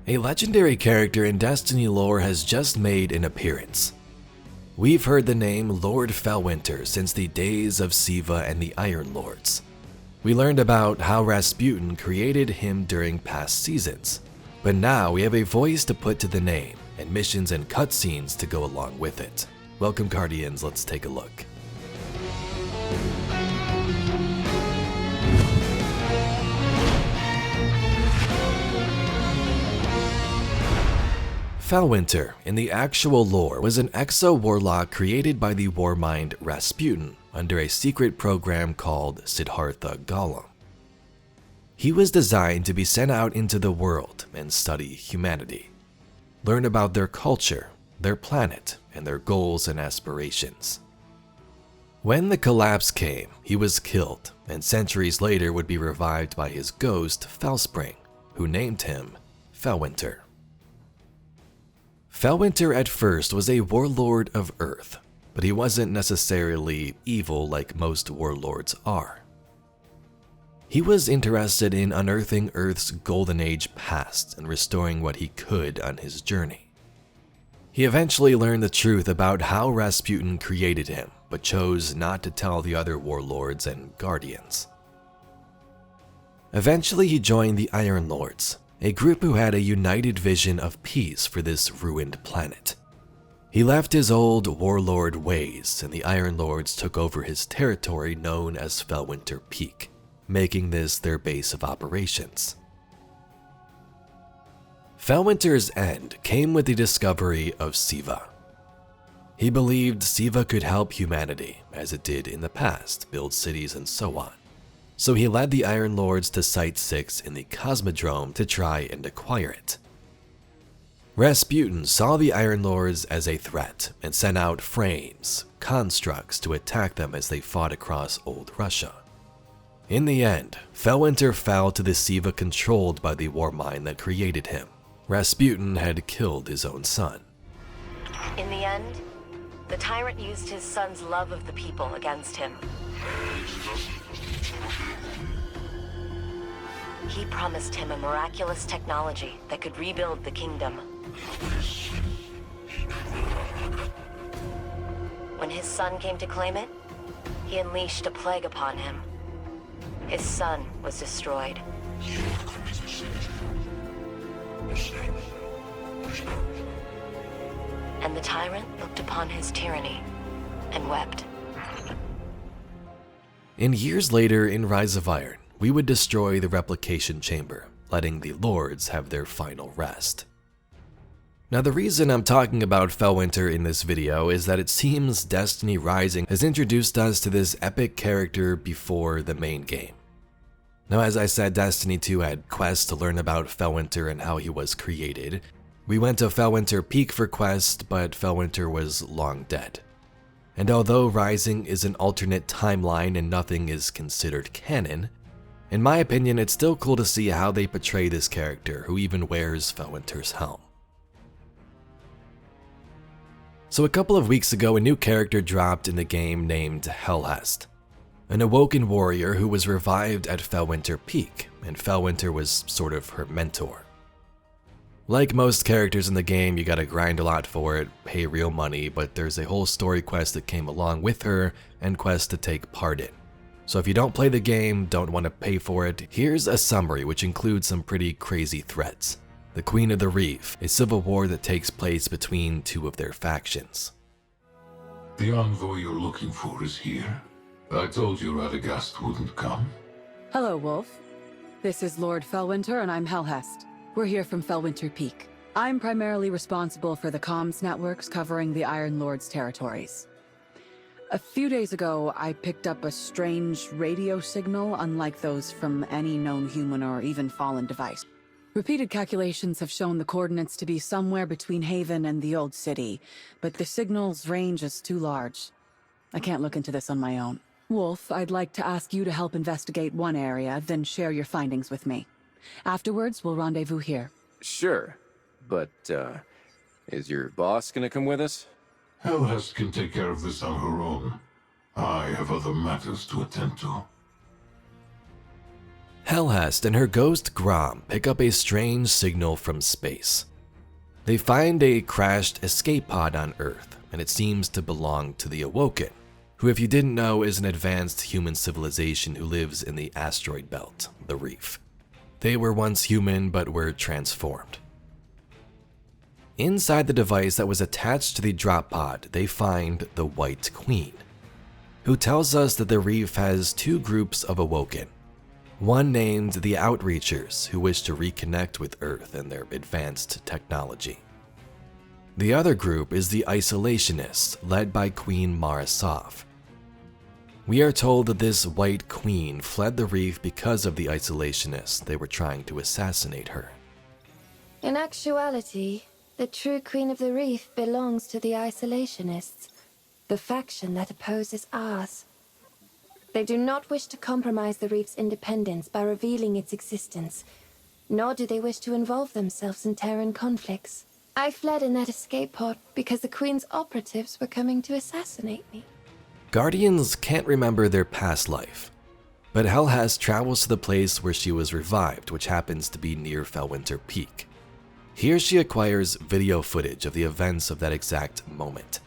A legendary character in Destiny lore has just made an appearance. We've heard the name Lord Felwinter since the days of Siva and the Iron Lords. We learned about how Rasputin created him during past seasons, but now we have a voice to put to the name and missions and cutscenes to go along with it. Welcome Guardians, let's take a look. Felwinter, in the actual lore, was an exo-warlock created by the warmind Rasputin under a secret program called Siddhartha Golem. He was designed to be sent out into the world and study humanity, learn about their culture, their planet, and their goals and aspirations. When the collapse came, he was killed, and centuries later would be revived by his ghost, Felspring, who named him Felwinter. Felwinter at first was a warlord of Earth, but he wasn't necessarily evil like most warlords are. He was interested in unearthing Earth's golden age past and restoring what he could on his journey. He eventually learned the truth about how Rasputin created him, but chose not to tell the other warlords and guardians. Eventually he joined the Iron Lords, a group who had a united vision of peace for this ruined planet. He left his old warlord ways, and the Iron Lords took over his territory known as Felwinter Peak, making this their base of operations. Felwinter's end came with the discovery of Siva. He believed Siva could help humanity, as it did in the past, build cities and so on. So he led the Iron Lords to Site 6 in the Cosmodrome to try and acquire it. Rasputin saw the Iron Lords as a threat and sent out frames, constructs to attack them as they fought across old Russia. In the end, Felwinter fell to the Siva controlled by the warmind that created him. Rasputin had killed his own son. In the end, the tyrant used his son's love of the people against him. He promised him a miraculous technology that could rebuild the kingdom. When his son came to claim it, he unleashed a plague upon him. His son was destroyed. And the tyrant looked upon his tyranny and wept. In years later in Rise of Iron, we would destroy the replication chamber, letting the Lords have their final rest. Now the reason I'm talking about Felwinter in this video is that it seems Destiny Rising has introduced us to this epic character before the main game. Now as I said, Destiny 2 had quests to learn about Felwinter and how he was created. We went to Felwinter Peak for quests, but Felwinter was long dead. And although Rising is an alternate timeline and nothing is considered canon, in my opinion it's still cool to see how they portray this character who even wears Felwinter's helm. So a couple of weeks ago, a new character dropped in the game named Helhest, an Awoken warrior who was revived at Felwinter Peak, and Felwinter was sort of her mentor. Like most characters in the game, you gotta grind a lot for it, pay real money, but there's a whole story quest that came along with her and quests to take part in. So if you don't play the game, don't want to pay for it, here's a summary which includes some pretty crazy threats. The Queen of the Reef, a civil war that takes place between two of their factions. The envoy you're looking for is here. I told you Radagast wouldn't come. Hello, Wolf. This is Lord Felwinter and I'm Helhest. We're here from Felwinter Peak. I'm primarily responsible for the comms networks covering the Iron Lord's territories. A few days ago, I picked up a strange radio signal unlike those from any known human or even fallen device. Repeated calculations have shown the coordinates to be somewhere between Haven and the Old City, but the signal's range is too large. I can't look into this on my own. Wolf, I'd like to ask you to help investigate one area, then share your findings with me. Afterwards, we'll rendezvous here. Sure, but, is your boss gonna come with us? Helhest can take care of this on her own. I have other matters to attend to. Helhest and her ghost Grom pick up a strange signal from space. They find a crashed escape pod on Earth, and it seems to belong to the Awoken, who, if you didn't know, is an advanced human civilization who lives in the asteroid belt, the Reef. They were once human but were transformed. Inside the device that was attached to the drop pod, they find the White Queen, who tells us that the Reef has two groups of Awoken. One named the Outreachers, who wish to reconnect with Earth and their advanced technology. The other group is the Isolationists, led by Queen Mara Sov. We are told that this White Queen fled the Reef because of the Isolationists. They were trying to assassinate her. In actuality, the true Queen of the Reef belongs to the Isolationists, the faction that opposes ours. They do not wish to compromise the Reef's independence by revealing its existence, nor do they wish to involve themselves in Terran conflicts. I fled in that escape pod because the Queen's operatives were coming to assassinate me. Guardians can't remember their past life, but Helhest travels to the place where she was revived, which happens to be near Felwinter Peak. Here she acquires video footage of the events of that exact moment.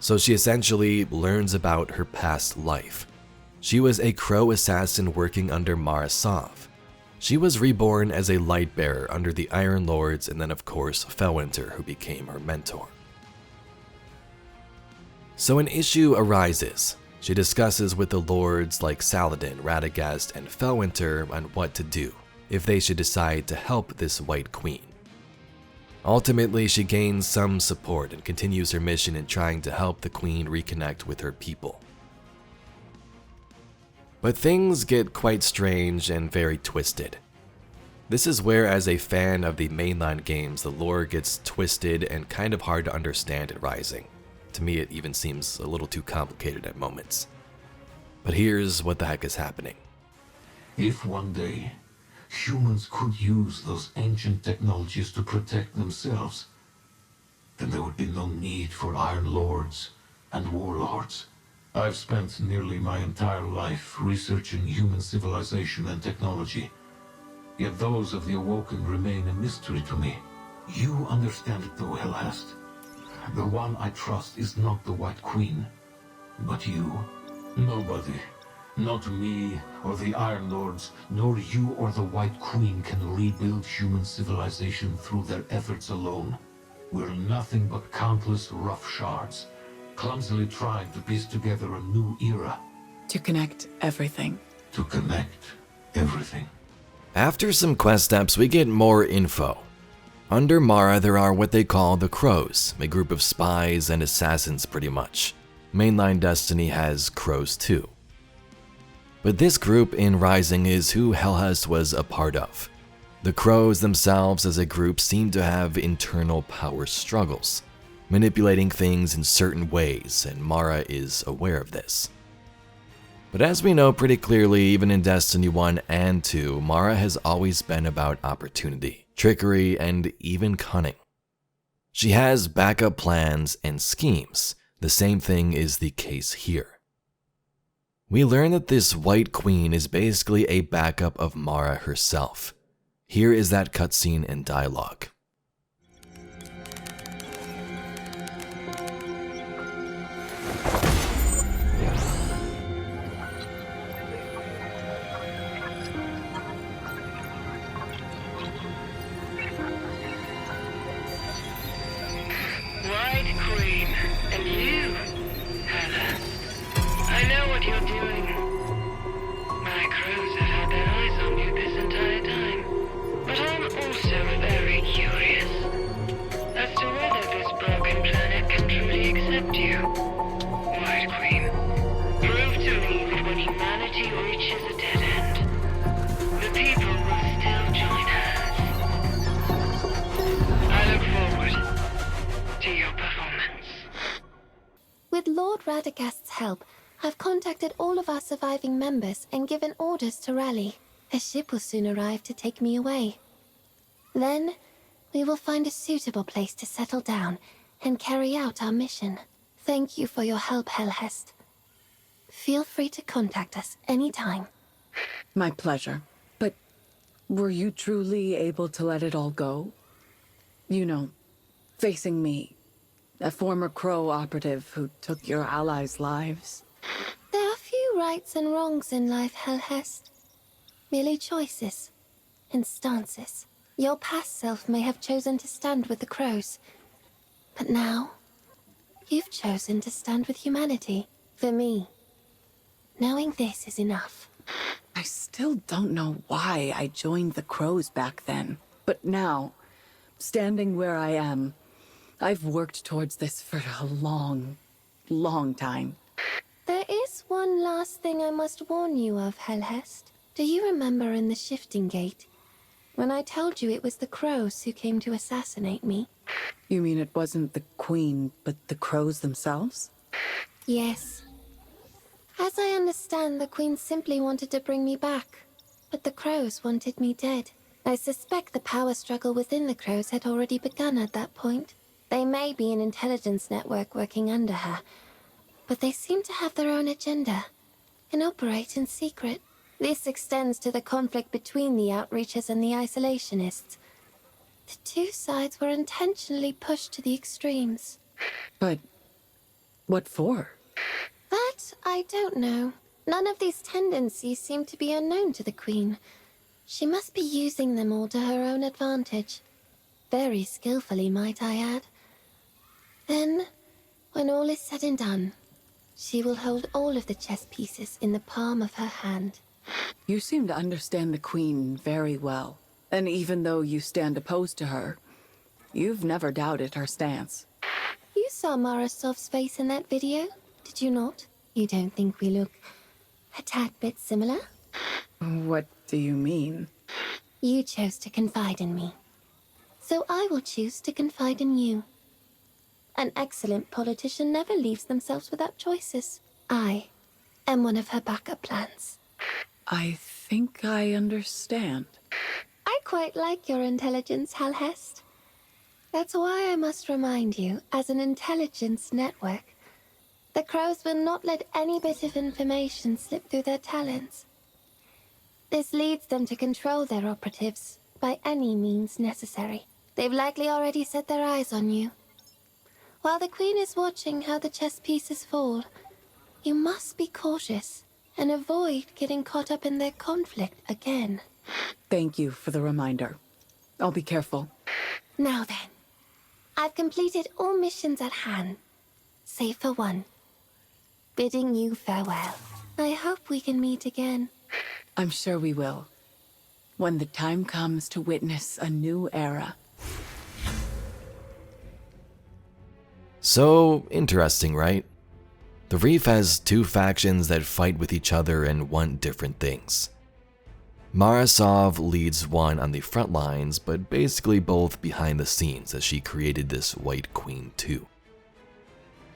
So she essentially learns about her past life. She was a Crow assassin working under Mara Sov. She was reborn as a light bearer under the Iron Lords, and then of course Felwinter, who became her mentor. So an issue arises. She discusses with the Lords like Saladin, Radagast, and Felwinter on what to do if they should decide to help this White Queen. Ultimately, she gains some support and continues her mission in trying to help the Queen reconnect with her people. But things get quite strange and very twisted. This is where, as a fan of the mainline games, the lore gets twisted and kind of hard to understand at Rising. To me, it even seems a little too complicated at moments. But here's what the heck is happening. If one day humans could use those ancient technologies to protect themselves, then there would be no need for Iron Lords and Warlords. I've spent nearly my entire life researching human civilization and technology, yet those of the Awoken remain a mystery to me. You understand it though, Helhest. The one I trust is not the White Queen, but you. Nobody, not me or the Iron Lords, nor you or the White Queen can rebuild human civilization through their efforts alone. We're nothing but countless rough shards, clumsily trying to piece together a new era. To connect everything. To connect everything. After some quest steps, we get more info. Under Mara, there are what they call the Crows, a group of spies and assassins pretty much. Mainline Destiny has Crows too. But this group in Rising is who Helhest was a part of. The Crows themselves as a group seem to have internal power struggles, manipulating things in certain ways, and Mara is aware of this. But as we know pretty clearly, even in Destiny 1 and 2, Mara has always been about opportunity, trickery, and even cunning. She has backup plans and schemes. The same thing is the case here. We learn that this White Queen is basically a backup of Mara herself. Here is that cutscene and dialogue. White Queen, and you, Helhest. I know what you're doing. My crows have had their eyes on you this entire time. But I'm also very curious as to whether this broken planet can truly accept you. White Queen, prove to me that when humanity reaches a dead end, the people will still join hands. I look forward to your performance. With Lord Radagast's help, I've contacted all of our surviving members and given orders to rally. A ship will soon arrive to take me away. Then, we will find a suitable place to settle down and carry out our mission. Thank you for your help, Helhest. Feel free to contact us anytime. My pleasure. Were you truly able to let it all go? You know, facing me, a former Crow operative who took your allies' lives. There are few rights and wrongs in life, Helhest. Merely choices and stances. Your past self may have chosen to stand with the Crows, but now, you've chosen to stand with humanity. For me, knowing this is enough. I still don't know why I joined the Crows back then, but now, standing where I am, I've worked towards this for a long, long time. There is one last thing I must warn you of, Helhest. Do you remember in the Shifting Gate, when I told you it was the Crows who came to assassinate me? You mean it wasn't the Queen, but the Crows themselves? Yes. As I understand, the Queen simply wanted to bring me back, but the Crows wanted me dead. I suspect the power struggle within the Crows had already begun at that point. They may be an intelligence network working under her, but they seem to have their own agenda and operate in secret. This extends to the conflict between the Outreachers and the Isolationists. The two sides were intentionally pushed to the extremes. But what for? That I don't know. None of these tendencies seem to be unknown to the Queen. She must be using them all to her own advantage. Very skillfully, might I add. Then, when all is said and done, she will hold all of the chess pieces in the palm of her hand. You seem to understand the Queen very well. And even though you stand opposed to her, you've never doubted her stance. You saw Marasov's face in that video, did you not? You don't think we look a tad bit similar? What do you mean? You chose to confide in me. So I will choose to confide in you. An excellent politician never leaves themselves without choices. I am one of her backup plans. I think I understand. I quite like your intelligence, Helhest. That's why I must remind you, as an intelligence network, the Crows will not let any bit of information slip through their talons. This leads them to control their operatives by any means necessary. They've likely already set their eyes on you. While the Queen is watching how the chess pieces fall, you must be cautious and avoid getting caught up in their conflict again. Thank you for the reminder. I'll be careful. Now then, I've completed all missions at hand, save for one. Bidding you farewell. I hope we can meet again. I'm sure we will. When the time comes to witness a new era. So interesting, right? The Reef has two factions that fight with each other and want different things. Marasov leads one on the front lines, but basically both behind the scenes as she created this White Queen too.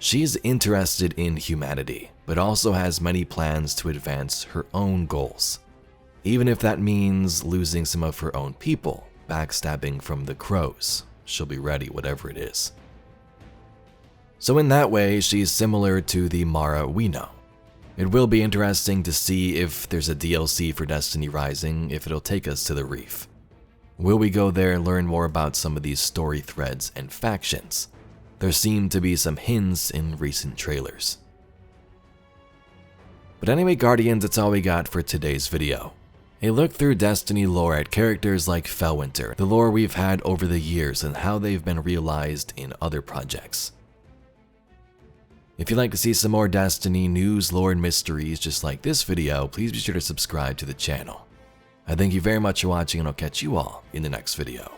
She's interested in humanity, but also has many plans to advance her own goals. Even if that means losing some of her own people, backstabbing from the Crows, she'll be ready whatever it is. So in that way, she's similar to the Mara we know. It will be interesting to see if there's a DLC for Destiny Rising, if it'll take us to the Reef. Will we go there and learn more about some of these story threads and factions? There seem to be some hints in recent trailers. But anyway, Guardians, that's all we got for today's video. A look through Destiny lore at characters like Felwinter, the lore we've had over the years and how they've been realized in other projects. If you'd like to see some more Destiny news, lore, and mysteries just like this video, please be sure to subscribe to the channel. I thank you very much for watching, and I'll catch you all in the next video.